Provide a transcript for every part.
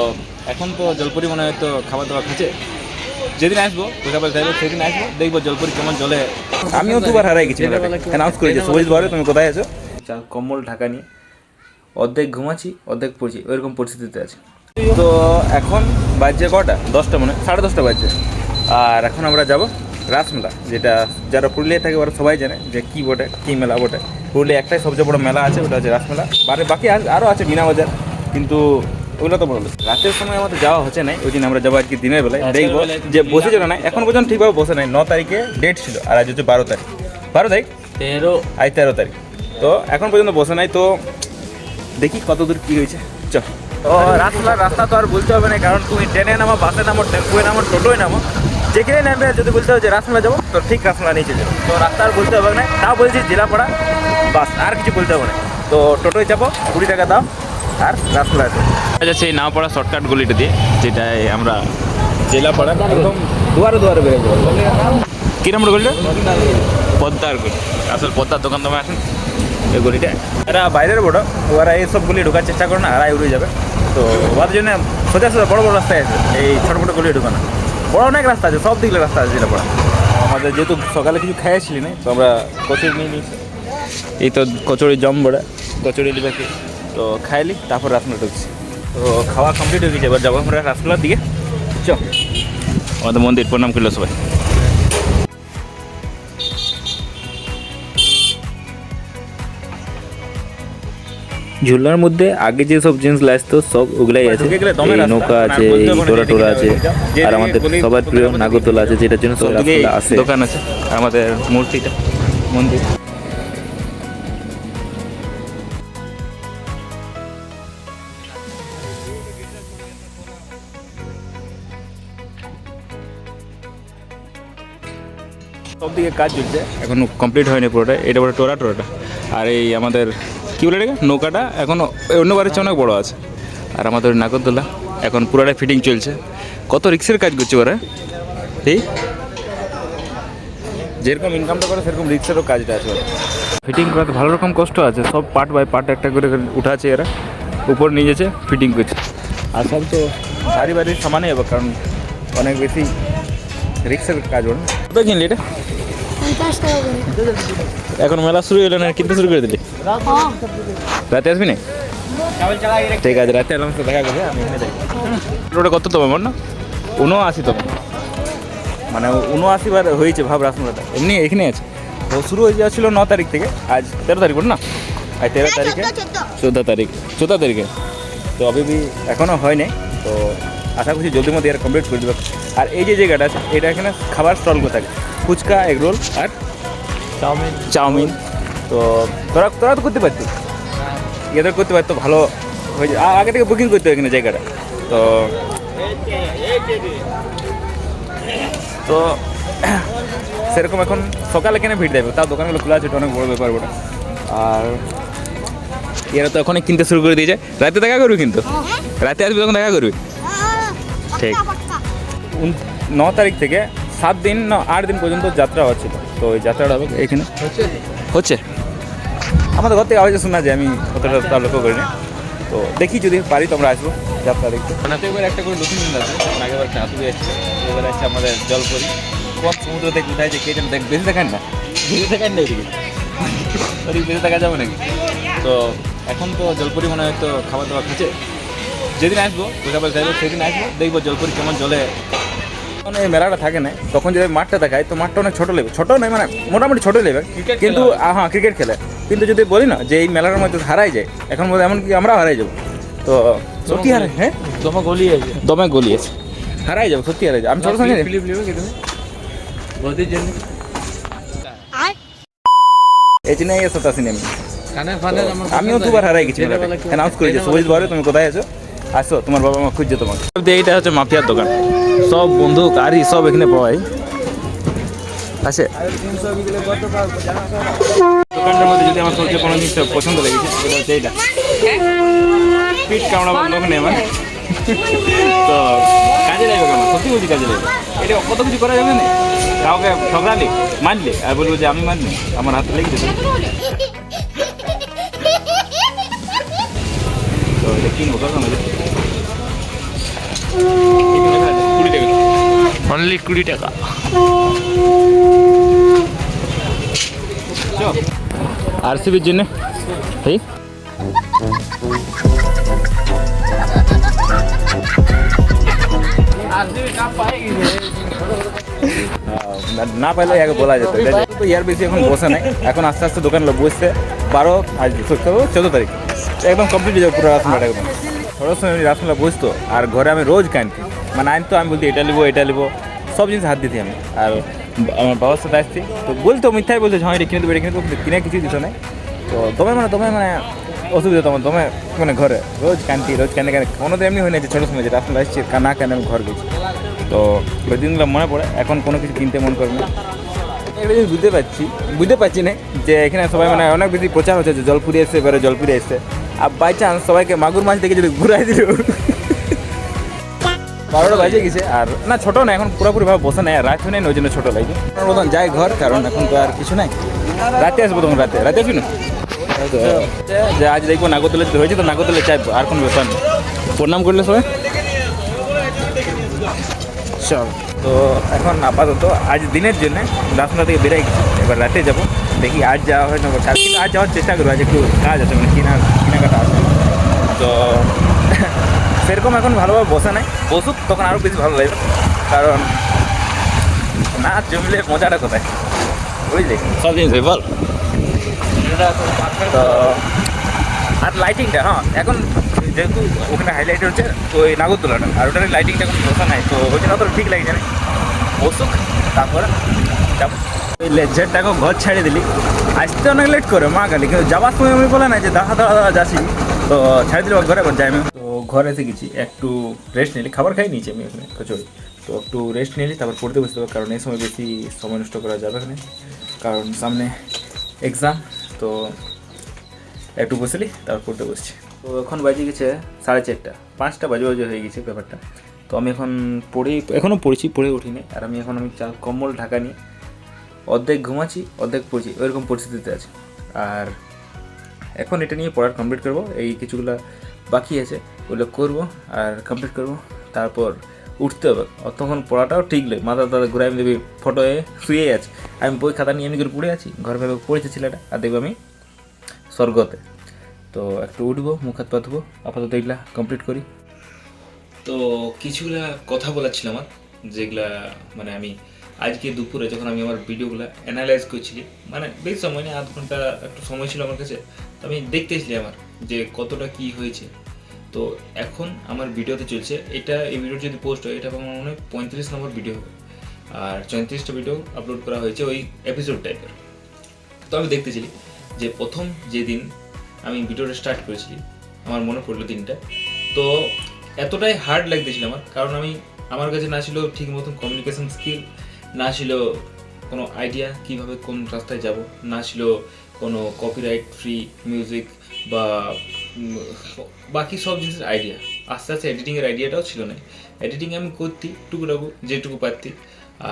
তো এখন তো জলপুরি মনে হয় তো খাবার দাবার খাচ্ছে। যেদিন আসবো পয়সা পয়সা চাইবো সেদিন আসবো, দেখবো জলপুরি কেমন চলে। আমিও দুবার হারাই গেছি, অ্যানাউন্স করেছি সবুজ ঘরে তুমি কোথায় আছো, কম্বল ঢাকা নিয়ে অর্ধেক ঘুমাচ্ছি অর্ধেক পড়ছি, ওইরকম পরিস্থিতিতে আছে। তো এখন বাজছে কটা, 10টা মনে 10:30 বাজছে। আর এখন আমরা যাব রাসমেলা, যেটা যারা পুরুলিয়ায় থাকে ওরা সবাই জানে যে কী বটে, কী মেলা বটে। পুরুলিয়া একটাই সবচেয়ে বড় মেলা আছে, ওটা হচ্ছে রাসমেলা। বাকি আরও আছে মিনা বাজার, কিন্তু ওগুলো তো বললো রাতের সময় আমাদের যাওয়া হচ্ছে না। ওই দিন আমরা যাবো আজকে দিনের বেলায়, দেখবো যে বসেছিল না এখন পর্যন্ত ঠিকভাবে বসে নাই। 9 তারিখে ডেট ছিল, আর আজ হচ্ছে 12 তারিখ, 12 তারিখ 13 তারিখ। তো এখন পর্যন্ত বসে নাই, তো দেখি কত দূর কী হয়েছে। চল। ও রাস্তা তো আর বলতে হবে না, কারণ তুমি ট্রেনে নামো, বাসে নামো, টেম্পুয়ে নামো, টোটোয় নামো, যেখানে নামবে যদি বলতে হবে যে রাসমেলা যাবো, তো ঠিক রাসমেলা নিচে যাবো। তো রাস্তা আর বলতে হবে না, তাও বলছি জেলাপাড়া বাস, আর কিছু বলতে হবে না। তো টোটোয় যাবো, 20 টাকা দাও, আর রাসমেলা আছে। যাচ্ছে এই নাওপাড়া শর্টকাট গলিটা দিয়ে, যেটাই আমরা জেলাপাড়া একদম দুয়ারে দুয়ারে বেরোবো। কী নাম গলিটা? পদ্মার গলি। আসলে পদ্মার দোকান তোমায় আসেন এই গলিটা। এরা বাইরের বড়, ওরা এইসব গলি ঢোকার চেষ্টা করে না, আড়াই উড়ে যাবে। তো ওদের জন্য সোজা সোজা বড় বড় রাস্তায় আছে, এই ছোটো ছোটো গলি ঢোকানো। বড় অনেক রাস্তা আছে, সব দিকে রাস্তা আছে জেলাপাড়া। আমাদের যেহেতু সকালে কিছু খাইয়েছিলি না, তো আমরা কচুরি নিয়ে নিয়েছি। এই তো কচুরি জম বড়া, কচুরি লিবাকে তো খাইলি, তারপর রাসমেলা ঢুকছি। তো খাওয়া কমপ্লিট হয়ে গেছে, এবার যাবো আমরা রাসমেলার দিকে। চ আমাদের মন্দির প্রণাম করলো সবাই। ঝুলার মধ্যে আগে যেসব জিনিস লাগতো সব ওগুলাই আছে। নৌকা আছে, টোরা টোরা আছে, আর আমাদের সবার প্রিয় নাগরদোলা আছে, যেটার জন্য সব আসে। দোকান আছে, আমাদের মূর্তিটা মন্দির। সব দিকে কাজ চলছে, এখনো কমপ্লিট হয়নি পুরোটা। এটা বলে টোরাটা, আর এই আমাদের কী বলে এটাকে নৌকাটা এখনও অন্যবারের চেয়ে অনেক বড়ো আছে। আর আমাদের নাগরদোলা এখন পুরোটাই ফিটিং চলছে। কত রিক্সের কাজ করছে ওরা, এই যেরকম ইনকামটা করে সেরকম রিক্সেরও কাজটা আছে। ফিটিং করাতে ভালো রকম কষ্ট আছে, সব পার্ট বাই পার্ট একটা করে উঠাচ্ছে এরা, উপর নিয়ে যাচ্ছে, ফিটিং করছে। আর সব তো বাড়ির সামানে যাবে, কারণ অনেক বেশি রিক্সের কাজ ওর। কত কিনলি এটা? এখন মেলা শুরু হলো না, কিনতে শুরু করে দিলি? রাতে আসবি না? ঠিক আছে, রাতে এলাম তো দেখা করবে, আমি এখানে দেখি। ওটা কত তোমার মনে না 79 তোমার, মানে 79 বার হয়েছে ভাব রাসমেলাটা। এমনি এখানে আছে, ও শুরু হয়ে যাচ্ছিলো 9 তারিখ থেকে, আজ 13 তারিখ না? আজ 13 তারিখে 14 তারিখে তো অবধি এখনও হয় নাই। তো আশা করছি জলদির মধ্যে এরা কমপ্লিট করে দেবে। আর এই যে জায়গাটা আছে, এটা এখানে খাবার স্টলগুলো থাকে, ফুচকা, এগরোল আর চাউমিন। তো তোরা তো করতে পারতিস, এদের করতে পারতো, ভালো হয়ে যায়। আগে থেকে বুকিং করতে হয় এখানে জায়গাটা। তো সেরকম এখন সকালে এখানে ভিড় দেবে, তাও দোকানগুলো খোলা আছে, এটা অনেক বড় ব্যাপার ওটা। আর এরা তো এখনই কিনতে শুরু করে দিয়েছে। রাতে দেখা করবি, কিন্তু রাতে আসবি তখন দেখা করবি, ঠিক। 9 তারিখ থেকে 7 দিন না 8 দিন পর্যন্ত যাত্রা হচ্ছিল। তো ওই যাত্রাটা হবে এখানে হচ্ছে আমাদের ঘর থেকে আওয়াজ শোনা যায়, আমি অতটা তার লক্ষ্য করিনি। তো দেখি যদি পারি তোমরা আসবো যাত্রা দেখতে। এবার একটা করে নতুন জিনিস আছে, আগেবার চাঁদুবে এসছে, এবার আসছে আমাদের জলপরি। কোন সমুদ্র থেকে উঠায় যে কে যেন দেখ, বেশি দেখান না, বেশি দেখান না এদিকে, ওদিকে বেশি দেখা যাবে নাকি। তো এখন তো জলপরি মনে হয় তো খাবার দাবার খাচ্ছে। যেদিন আসবো পয়সা চাইবো সেদিন আসবো, দেখবো জলপরি কেমন চলে। এই মেলাটা থাকে না, তখন যদি মাঠটা দেখায় তো মাঠটা অনেক ছোটো লেবে, ছোটো নয় মানে মোটামুটি ছোটো লেবে, কিন্তু হ্যাঁ ক্রিকেট খেলে। কিন্তু যদি বলি না যে এই মেলার মধ্যে হারাই যায়, এখন বোধ এমনকি আমরাও হারাই যাবো। তো সত্যি হারে, হ্যাঁ দমে গলি আছে, হারাই যাবো, সত্যি হারাই যাবো। আমি ছোটো সঙ্গে এই জন্য এই সত্যি আসিনি আমিও দুবার হারাই গেছি। অ্যানাউন্স করেছি সবুজ ঘরে তুমি কোথায় আছো, আসো, তোমার বাবা মা খুঁজছে তোমাকে। এইটা হচ্ছে মাফিয়ার দোকান, সব বন্দুক আরি সব এখানে পাওয়াই আছে। দোকানটার মধ্যে যদি আমার সবচেয়ে কোনো জিনিস পছন্দ লেগেছে সেটা হচ্ছে এইটা, পিঠ কামড়া লোক নেই আমার। তো কাজে লাগবে, আমার সত্যি বলছি কাজে লাগবে। এটা কত কিছু করা যাবে না, কাউকে ঠকরালি মারলে আর বলবো যে আমি মারনি, আমার হাতে লেগে যেত। তো এটা কিনবো কখন অনলি 20 টাকা। আরসিবির জন্য এই না পাইলে আগে বলা যেত। তো ইয়ার বেশি এখন বসে নাই, এখন আস্তে আস্তে দোকান বসছে 12 আজ 14 তারিখ একদম কমপ্লিট হয়ে যাবে পুরো রাসমেলাটা একদম। ষোলোর সময় আমি রাসমেলা বসতো আর ঘরে আমি রোজ কানতি, মানে আনতো আমি বলতে এটা নিবো এটা নিবো, সব জিনিস হাত দিতি আমি। আর আমার বাবার সাথে আসছি তো বলতো মিথ্যাই বলতো হ্যাঁ এটা কিনে দেবো এটা কিনে দেবো, কিনে কিছুই দিত না। তো দমে মানে অসুবিধা তোমার দমে মানে ঘরে রোজ কানতি রোজ কানে কোনো তো এমনি হয় না যে ছোটো সময় যে রাসমেলা আসছি না কেন আমি ঘর গেছি। তো ওই দিনগুলো মনে পড়ে, এখন কোনো কিছু কিনতে মন করে না। একটা জিনিস বুঝতে পারছি না যে এখানে সবাই মানে অনেক বেশি প্রচার হচ্ছে যে জলপুরি এসে এবারে জলপুরি এসে, আর বাই চান্স সবাইকে মাগুর মাছ দেখে যদি ঘুরাই দিল 12টা বাজে গেছে। আর না ছোটো না এখন পুরোপুরিভাবে বসে নেই, আর রাত হয় নাই ওই জন্য ছোটো লাগছে মতন যাই ঘর, কারণ এখন তো আর কিছু নাই, রাতে আসবো তখন রাতে আসবি না। তো যে আজ দেখবো নাগরদোলে হয়েছে তো নাগরদোলে চাইবো, আর কোনো ব্যাপার নেই। প্রণাম করলে সবাই চল। তো এখন আপাতত আজ দিনের জন্য রাসমেলা থেকে বেরিয়ে গেছি, এবার রাতে যাবো, দেখি আজ যাওয়া হয় না কাল, কিন্তু আজ যাওয়ার চেষ্টা করবো, আজ একটু কাজ আছে মানে কেনাকাটা আছে। তো সেরকম এখন ভালোভাবে বসে নাই, বসুক তখন আরও বেশি ভালো লাগবে, কারণ না জমলে মজাটা কোথায় বুঝলি, সব জিনিস বল। তো আর লাইটিংটা হ্যাঁ এখন যেহেতু ওখানে হাইলাইট হচ্ছে তো ওই নাগরদোলাটা, আর ওটার লাইটিংটা এখন বসা নাই, তো ওই জন্য অত ঠিক লাগছে না, বসুক তারপরে যাবো। ওই লেজারটাকে ঘর ছাড়িয়ে দিলি, আসতে অনেক লেট করে মা গালি, কিন্তু যাওয়ার সময় আমি বলে না যে দাঁড়া যাচ্ছি, তো ছাড়িয়ে দিলে ঘরে আবার যাই আমি। তো ঘরে এসে গেছি, একটু রেস্ট নিলি, খাবার খাই নিয়েছি আমি এখানে কচুরি, তো একটু রেস্ট নিলি তারপর পড়তে বসতে হবে, কারণ এই সময় বেশি সময় নষ্ট করা যাবে এখানে, কারণ সামনে এক্সাম। তো একটু বসলি তারপর পড়তে বসছি। তো এখন বাজে গেছে 4:30, 5টা বাজে হয়ে গেছে ব্যাপারটা। তো আমি এখন এখনও পড়ে উঠিনি, আর আমি কম্বল ঢাকা নিয়ে অর্ধেক ঘুমাচ্ছি অর্ধেক পড়ছি, ওইরকম পরিস্থিতিতে আছে। আর এখন এটা নিয়ে পড়ার কমপ্লিট করবো, এই কিছুগুলো বাকি আছে ওগুলো করবো আর কমপ্লিট করবো, তারপর উঠতে হবে। তখন পড়াটাও ঠিক লাগে, মাথা ঘুরে আমি দেখবি ফটো শুয়ে আছে, আমি বই খাতা নিয়ে এমনি করে পড়ে আছি, ঘর ভেবে পড়েছে ছেলেটা, আর দেখবো আমি স্বর্গতে। তো একটু উঠবো, মুখ হাত পা ধুবো, আপাতত এইগুলা কমপ্লিট করি। তো কিছুগুলা কথা বলার ছিল আমার, যেগুলা মানে আমি আজকে দুপুরে যখন আমি আমার ভিডিওগুলো অ্যানালাইজ করছিলি, মানে বেশ সময় নেই, 1/2 ঘন্টা একটু সময় ছিল আমার কাছে, তো আমি দেখতেছিলি আমার যে কতটা কি হয়েছে। তো এখন আমার ভিডিওতে চলছে এটা, এই ভিডিও যদি পোস্ট হয় এটা আমার মনে হয় 35 নম্বর ভিডিও হবে, আর 34টা ভিডিও আপলোড করা হয়েছে ওই এপিসোড টাইপের। তো আমি দেখতেছিলি যে প্রথম যেদিন আমি ভিডিওটা স্টার্ট করেছি আমার মনে পড়লো দিনটা, তো এতটাই হার্ড লাগতেছিল আমার, কারণ আমার কাছে না ছিল ঠিক মতন কমিউনিকেশন স্কিল, না ছিল কোনো আইডিয়া কীভাবে কোন রাস্তায় যাব, না ছিল কোনো কপিরাইট ফ্রি মিউজিক বা বাকি সব জিনিসের আইডিয়া। আস্তে আস্তে এডিটিংয়ের আইডিয়াটাও ছিল না, এডিটিং আমি করতি টুকুটাকু যেটুকু পারতি,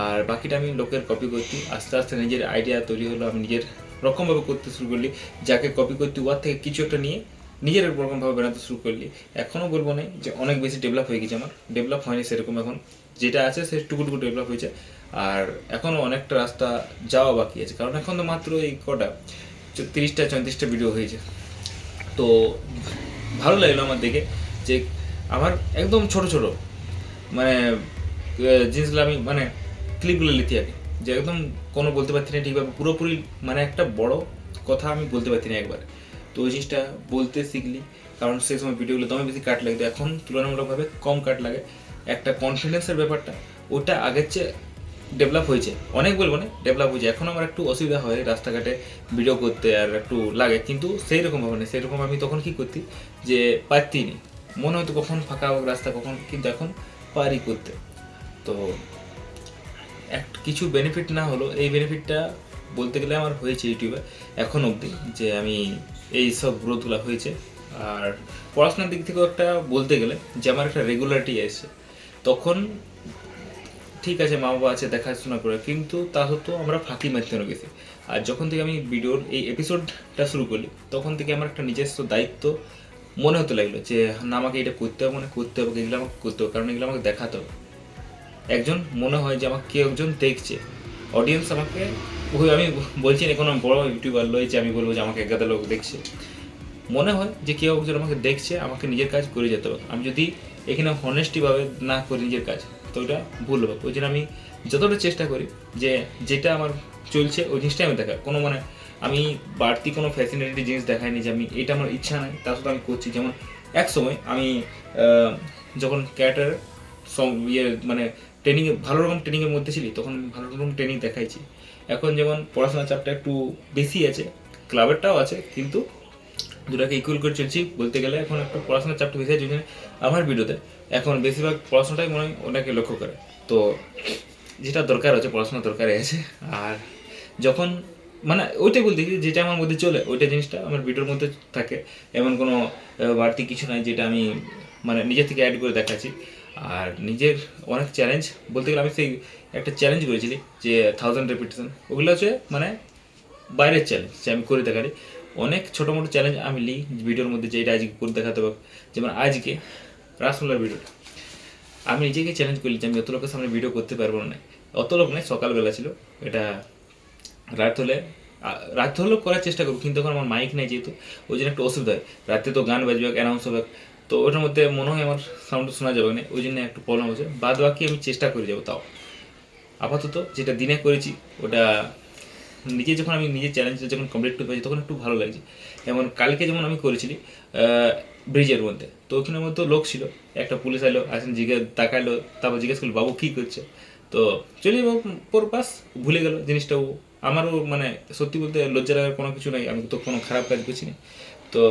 আর বাকিটা আমি লোকের কপি করতি। আস্তে আস্তে নিজের আইডিয়া তৈরি হলো, আমি নিজের রকমভাবে করতে শুরু করলি, যাকে কপি করতে ওর থেকে কিছু একটা নিয়ে নিজের রকমভাবে বানাতে শুরু করলি। এখনও বলবো না যে অনেক বেশি ডেভেলপ হয়ে গেছে, আমার ডেভেলপ হয়নি সেরকম, এখন যেটা আছে সে টুকু ডেভেলপ হয়েছে, আর এখনও অনেকটা রাস্তা যাওয়া বাকি আছে, কারণ এখন তো মাত্র এই কটা 30-34টা ভিডিও হয়েছে। তো ভালো লাগলো আমার দেখে যে আমার একদম ছোট মানে জিনিসগুলো আমি মানে ক্লিপগুলো লিখি আগে, যে একদম কোনো বলতে পারছি না ঠিকভাবে পুরোপুরি, মানে একটা বড় কথা আমি বলতে পারছি না একবার। তো ওই জিনিসটা বলতে শিখলি, কারণ সেই সময় ভিডিওগুলো দমে বেশি কাট লাগতো, এখন তুলনামূলকভাবে কম কাট লাগে। একটা কনফিডেন্সের ব্যাপারটা ওটা আগের চেয়ে ডেভেলপ হয়েছে, অনেক বলবো না ডেভেলপ হয়েছে। এখন আমার একটু অসুবিধা হয় রাস্তাঘাটে ভিডিও করতে, আর একটু লাগে, কিন্তু সেই রকমভাবে না, সেরকম আমি তখন কী করতি যে পারতি নি, মনে হয়তো কখন ফাঁকা হোক রাস্তা কখন, কিন্তু এখন পারি করতে। তো কিছু বেনিফিট না হলো, এই বেনিফিটটা বলতে গেলে আমার হয়েছে ইউটিউবে এখন অবধি, যে আমি এই সব গ্রোথগুলো হয়েছে। আর পড়াশোনার দিক থেকেও একটা বলতে গেলে যে আমার একটা রেগুলারিটি এসেছে। তখন ঠিক আছে মা বাবা আছে দেখাশোনা করে, কিন্তু তা সত্ত্বেও আমরা ফাঁকি মারতে গেছি। আর যখন থেকে আমি ভিডিওর এই এপিসোডটা শুরু করলি, তখন থেকে আমার একটা নিজস্ব দায়িত্ব মনে হতে লাগলো যে না আমাকে এটা করতে হবে, করতে হবে, এগুলো আমাকে করতে হবে, কারণ এগুলো আমাকে দেখাতে হবে। একজন মনে হয় যে আমাকে কেউ একজন দেখছে, অডিয়েন্স আমাকে, ওই আমি বলছি না কোনো বড় ইউটিউবার রয়েছে আমি বলবো যে আমাকে 1,000 লোক দেখছে, মনে হয় যে কেউ একজন আমাকে দেখছে, আমাকে নিজের কাজ করে যেতে হবে। আমি যদি এখানে হনেস্টিভাবে না করি নিজের কাজ, তো ওটা ভুল হবে। ওই জন্য আমি যতটা চেষ্টা করি যে যেটা আমার চলছে ওই জিনিসটাই আমি দেখা, কোনো মানে আমি বাড়তি কোনো ফ্যাসিনেটিং জিনিস দেখাইনি যে আমি এটা আমার ইচ্ছা নাই তার সাথে আমি করছি। যেমন এক সময় আমি যখন ক্যারেক্টার ইয়ে মানে ট্রেনিংয়ে ভালো রকম ট্রেনিংয়ের মধ্যে ছিলি, তখন ভালো রকম ট্রেনিং দেখাইছি। এখন যেমন পড়াশোনার চাপটা একটু বেশি আছে, ক্লাবেরটাও আছে, কিন্তু দুটাকে ইকুয়াল করে চলছি বলতে গেলে। এখন একটু পড়াশোনার চাপটা বেশি আছে, আমার ভিডিওতে এখন বেশিরভাগ পড়াশোনাটাই মনে হয় ওনাকে লক্ষ্য করে। তো যেটা দরকার আছে, পড়াশোনা দরকারই আছে। আর যখন মানে ওইটাই বলতে কি যেটা আমার মধ্যে চলে ওইটা জিনিসটা আমার ভিডিওর মধ্যে থাকে, এমন কোনো বাড়তি কিছু নাই যেটা আমি মানে নিজের থেকে অ্যাড করে দেখাচ্ছি। আর নিজের অনেক চ্যালেঞ্জ বলতে গেলে আমি সেই একটা চ্যালেঞ্জ করেছিলি যে 1000 রেপিটেশন, ওগুলো হচ্ছে মানে বাইরের চ্যালেঞ্জ যে আমি করে দেখারি। অনেক ছোটো মোটো চ্যালেঞ্জ আমি নিই ভিডিওর মধ্যে, যেটা আজকে করে দেখাতে পারবো। যেমন আজকে রাসমোলার ভিডিওটা আমি নিজেকে চ্যালেঞ্জ করলি যে আমি অত লোকের সামনে ভিডিও করতে পারবো না। অত লোক নয়, সকালবেলা ছিল, এটা রাত হলেও করার চেষ্টা করবো, কিন্তু এখন আমার মাইক নেই যেহেতু, ওই জন্য একটু অসুবিধা হয়। রাতে তো গান বাজবে, অ্যানাউন্স হবে, তো ওটার মধ্যে মনে হয় আমার সাউন্ড শোনা যাবে না, ওই জন্য একটু প্রবলেম হচ্ছে। বাদ বাকি আমি চেষ্টা করে যাবো। তাও আপাতত যেটা দিনে করেছি ওটা নিজে যখন আমি নিজের চ্যালেঞ্জটা যখন কমপ্লিট করতে পারছি তখন একটু ভালো লাগছে। যেমন কালকে যেমন আমি করেছিলি ব্রিজের মধ্যে, তো ওখানের মধ্যে লোক ছিল, একটা পুলিশ এলো, আসেন তাকাইলো, তারপর জিজ্ঞেস করলো বাবু কী করছে, তো চলে যাবো পরপাস, ভুলে গেল জিনিসটাও। আমারও মানে সত্যি বলতে লজ্জা লাগার কোনো কিছু নাই, আমি তো কোনো খারাপ কাজ করছি না। তো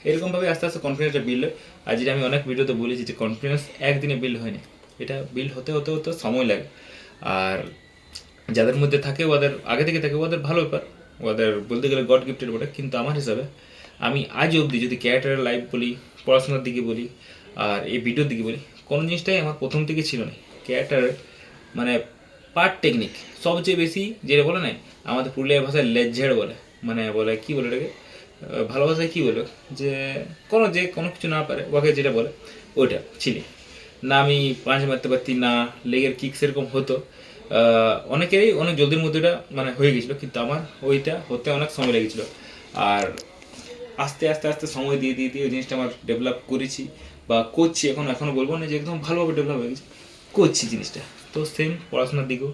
এরকমভাবে আস্তে আস্তে কনফিডেন্সটা বিল্ড হয়। আর যেটা আমি অনেক ভিডিওতে বলেছি যে কনফিডেন্স একদিনে বিল্ড হয়নি, এটা বিল্ড হতে হতে হতে সময় লাগে। আর যাদের মধ্যে থাকে ওদের আগে থেকে থাকে ওদের ভালো ব্যাপার, ওদের বলতে গেলে গড গিফটেড বটে। কিন্তু আমার হিসাবে আমি আজ অবধি যদি ক্যারেক্টারের লাইফ বলি, পড়াশোনার দিকে বলি, আর এই ভিডিওর দিকে বলি, কোনো জিনিসটাই আমার প্রথম থেকে ছিল না। ক্যারেক্টারের মানে পার্ট টেকনিক সবচেয়ে বেশি, যেটা বলে না আমাদের পুরুলিয়া ভাষায় লেজঝেড় বলে, মানে বলে কী বলে এটাকে ভালো ভাষায় কী বলে, যে কোনো কিছু না পারে ওকে যেটা বলে ওইটা ছিলি না। আমি পাঁচ মারতে পারতি না, লেগের কিক সেরকম হতো, অনেকেরই অনেক জলদির মধ্যে এটা মানে হয়ে গেছিলো, কিন্তু আমার ওইটা হতে অনেক সময় লেগেছিলো। আর আস্তে আস্তে আস্তে সময় দিয়ে দিয়ে দিয়ে ওই জিনিসটা আমার ডেভেলপ করেছি বা করছি। এখনও বলবো না যে একদম ভালোভাবে ডেভেলপ হয়ে গেছে, করছি জিনিসটা। তো সেম পড়াশোনার দিকেও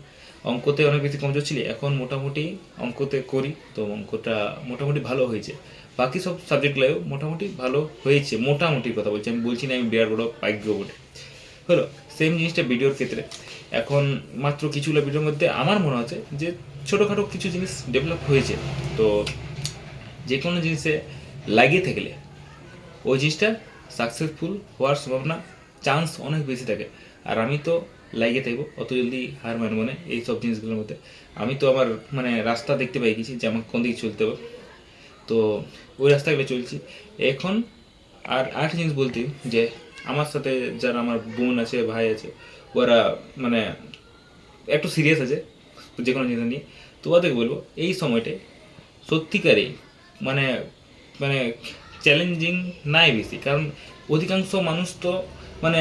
অঙ্কতে অনেক বেশি কমজোর ছিল, এখন মোটামুটি অঙ্কতে করি, তো অঙ্কটা মোটামুটি ভালো হয়েছে। বাকি সব সাবজেক্টগুলোও মোটামুটি ভালো হয়েছে, মোটামুটি কথা বলছি, আমি বলছি না আমি বিরাট বড় পাইগ্য বটে হলো। সেম জিনিসটা ভিডিওর ক্ষেত্রে এখন মাত্র কিছুগুলো ভিডিওর মধ্যে আমার মনে হচ্ছে যে ছোটোখাটো কিছু জিনিস ডেভেলপ হয়েছে। তো যে কোনো জিনিসে লাগিয়ে থাকলে ওই জিনিসটা সাকসেসফুল হওয়ার সম্ভাবনা চান্স অনেক বেশি থাকে। আর আমি তো লাগিয়ে থাকবো, অত জলদি হার মানবো না এই সব জিনিসগুলোর মধ্যে। আমি তো আমার মানে রাস্তা দেখতে পাই গেছি যে আমাকে কোন দিকে চলতে হবে, তো ওই রাস্তাগুলো চলছি এখন। আর আরেকটা জিনিস বলতে যে আমার সাথে যারা আমার বোন আছে, ভাই আছে, ওরা মানে একটু সিরিয়াস আছে যে কোনো জিনিস নিয়ে, তো ওদেরকে বলবো এই সময়টায় সত্যিকারেই মানে মানে চ্যালেঞ্জিং নাই বেশি, কারণ অধিকাংশ মানুষ তো মানে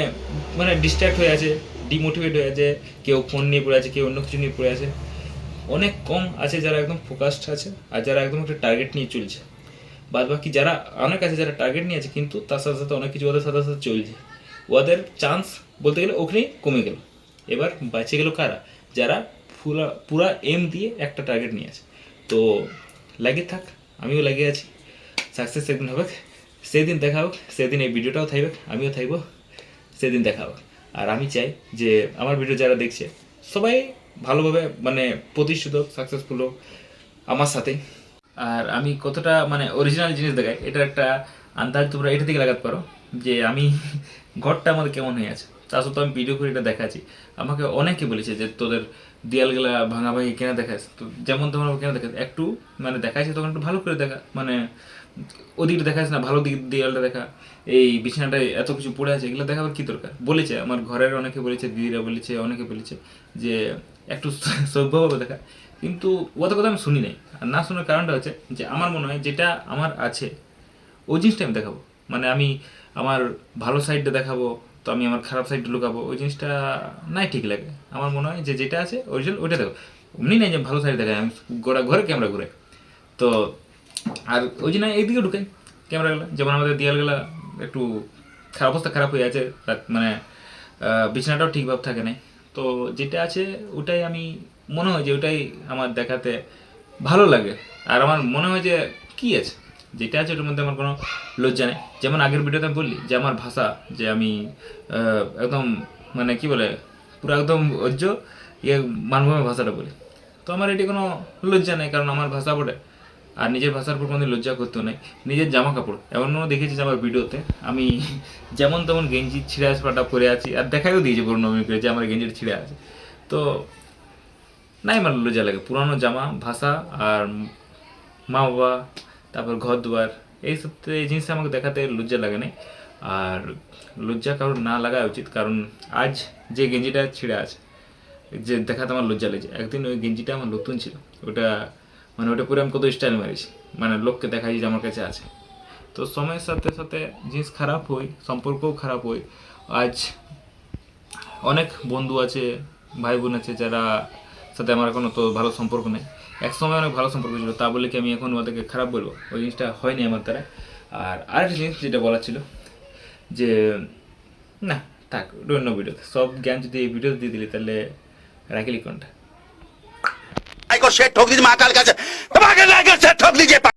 মানে ডিস্ট্র্যাক্ট হয়ে আছে, ডিমোটিভেট হয়ে আছে, কেউ ফোন নিয়ে পড়ে আছে, কেউ অন্য কিছু নিয়ে পড়ে আছে। অনেক কম আছে যারা একদম ফোকাসড আছে আর যারা একদম একটা টার্গেট নিয়ে চলছে। বাদ বাকি যারা অনেক আছে যারা টার্গেট নিয়ে আছে কিন্তু তার সাথে সাথে অনেক কিছু ওদের সাথে সাথে চলছে, ওদের চান্স বলতে গেলে ওখানেই কমে গেল। এবার বাঁচে গেল কারা, যারা পুরা এম দিয়ে একটা টার্গেট নিয়ে আছে। তো লাগিয়ে থাক, আমিও লাগিয়ে আছি, সাকসেস সেদিন হবে, সেদিন দেখা হোক, সেদিন এই ভিডিওটাও থাকবে, আমিও থাকবো, সেদিন দেখা হোক। আর আমি চাই যে আমার ভিডিও যারা দেখছে সবাই ভালোভাবে মানে প্রতিষ্ঠিত হোক, সাকসেসফুল হোক আমার সাথে। আর আমি কতটা মানে অরিজিনাল জিনিস দেখাই এটার একটা আন্দাজ তোমরা এটা থেকে লাগাতে পারো যে আমি ঘরটা আমাদের কেমন হয়ে আছে। তা সত্ত্বেও আমি ভিডিও করে এটা দেখাচ্ছি। আমাকে অনেকে বলেছে যে তোদের দেয়ালগুলা ভাঙাভাঙি কেন দেখাস, তো যেমন তোমার কেন দেখাস, একটু মানে দেখাইছে তখন একটু ভালো করে দেখা, মানে ওদিকটা দেখাস না, ভালো দিক দেয়ালটা দেখা, এই বিছানাটায় এত কিছু পড়ে আছে এগুলো দেখাবার কী দরকার। বলেছে আমার ঘরের অনেকে বলেছে, দিদিরা বলেছে, অনেকে বলেছে যে একটু সভ্যভাবে দেখা, কিন্তু ওদের কথা আমি শুনি নাই। আর না শোনার কারণটা হচ্ছে যে আমার মনে হয় যেটা আমার আছে ওই জিনিসটা আমি দেখাবো, মানে আমি আমার ভালো সাইডটা দেখাবো, তো আমি আমার খারাপ সাইডটা লুকাবো, ওই জিনিসটা নাই ঠিক লাগে। আমার মনে হয় যে যেটা আছে অরিজিনাল ওইটা দেখো, এমনি নাই যে ভালো সাইড দেখায়, আমি ঘরে ক্যামেরা ঘুরে। তো আর ওই জন্য এইদিকে ঢুকাই ক্যামেরাগুলো, যেমন আমাদের দেয়ালগুলো একটু অবস্থা খারাপ হয়ে আছে, মানে বিছানাটাও ঠিকভাবে থাকে নাই। তো যেটা আছে ওটাই আমি মনে হয় যে ওটাই আমার দেখাতে ভালো লাগে। আর আমার মনে হয় যে কি আছে যেটা আছে ওটার মধ্যে আমার কোনো লজ্জা নেই। যেমন আগের ভিডিওতে আমি বললি যে আমার ভাষা, যে আমি একদম মানে কি বলে পুরো একদম মানভূমের ভাষাটা বলি। তো আমার এটি কোনো লজ্জা নেই, কারণ আমার ভাষা বটে। আর নিজের ভাষার উপর কোনো লজ্জা করতেও নেই। নিজের জামা কাপড় এমনও দেখেছি যে আমার ভিডিওতে আমি যেমন তেমন গেঞ্জি ছিঁড়ে আসবাটা পরে আছি, আর দেখাইও দিয়েছি পুরনো করে যে আমার গেঞ্জিটা ছিঁড়ে আছে। তো নাই আমার লজ্জা লাগে পুরানো জামা, ভাষা আর মা বাবা, তারপর ঘর দুয়ার, এইসব এই জিনিস আমাকে দেখাতে লজ্জা লাগে না। আর লজ্জা কারোর না লাগা উচিত, কারণ আজ যে গেঞ্জিটা ছিঁড়ে আছে যে দেখাতে আমার লজ্জা লেগেছে, একদিন ওই গেঞ্জিটা আমার নতুন ছিল, ওটা মানে ওটা পুরো আমি কত স্টাইল মারিছি, মানে লোককে দেখাই যে আমার কাছে আছে। তো সময়ের সাথে সাথে জিনিস খারাপ হয়, সম্পর্কও খারাপ হয়। আজ অনেক বন্ধু আছে, ভাই বোন আছে যারা সাথে আমার এখন তো ভালো সম্পর্ক নেই। এক সময় অনেক ভালো সম্পর্ক ছিল, তা বলে কি আমি এখন ওদেরকে খারাপ বলবো? ওই জিনিসটা হয়নি আমার দ্বারা। আর আরেকটা জিনিস যেটা বলার ছিল যে না থাক, অন্য ভিডিওতে সব জ্ঞান যদি এই ভিডিওতে দিয়ে দিলি তাহলে রাখিলি কোনটা? को शेट ठोक दीजिए महाकाल का, से ठोक दीजिए।